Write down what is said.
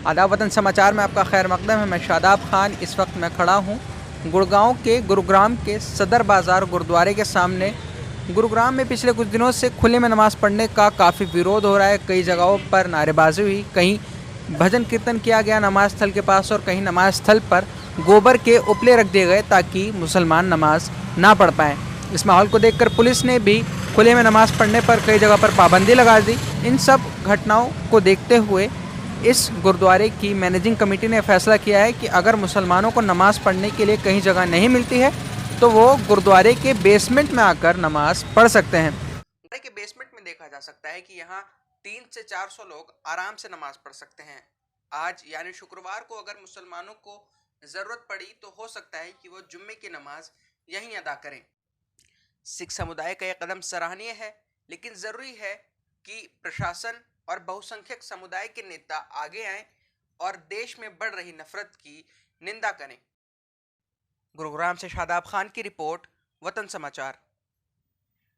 आदाब वतन समाचार में आपका खैर मकदम है। मैं शादाब खान। इस वक्त मैं खड़ा हूँ गुड़गांव के गुरुग्राम के सदर बाज़ार गुरुद्वारे के सामने। गुरुग्राम में पिछले कुछ दिनों से खुले में नमाज़ पढ़ने का काफ़ी विरोध हो रहा है। कई जगहों पर नारेबाजी हुई, कहीं भजन कीर्तन किया गया नमाज स्थल के पास और कहीं नमाज स्थल पर गोबर के उपले रख दिए गए ताकि मुसलमान नमाज ना पढ़ पाएँ। इस माहौल को देखकर पुलिस ने भी खुले में नमाज़ पढ़ने पर कई जगह पर पाबंदी लगा दी। इन सब घटनाओं को देखते हुए इस गुरुद्वारे की मैनेजिंग कमेटी ने फैसला किया है कि अगर मुसलमानों को नमाज़ पढ़ने के लिए कहीं जगह नहीं मिलती है तो वो गुरुद्वारे के बेसमेंट में आकर नमाज पढ़ सकते हैं। गुरुद्वारे के बेसमेंट में देखा जा सकता है कि यहाँ 300 से 400 लोग आराम से नमाज पढ़ सकते हैं। आज यानी शुक्रवार को अगर मुसलमानों को ज़रूरत पड़ी तो हो सकता है कि वो जुम्मे की नमाज यहीं अदा करें। सिख समुदाय का यह कदम सराहनीय है, लेकिन ज़रूरी है कि प्रशासन और बहुसंख्यक समुदाय के नेता आगे आएं और देश में बढ़ रही नफरत की निंदा करें। गुरुग्राम से शादाब खान की रिपोर्ट, वतन समाचार।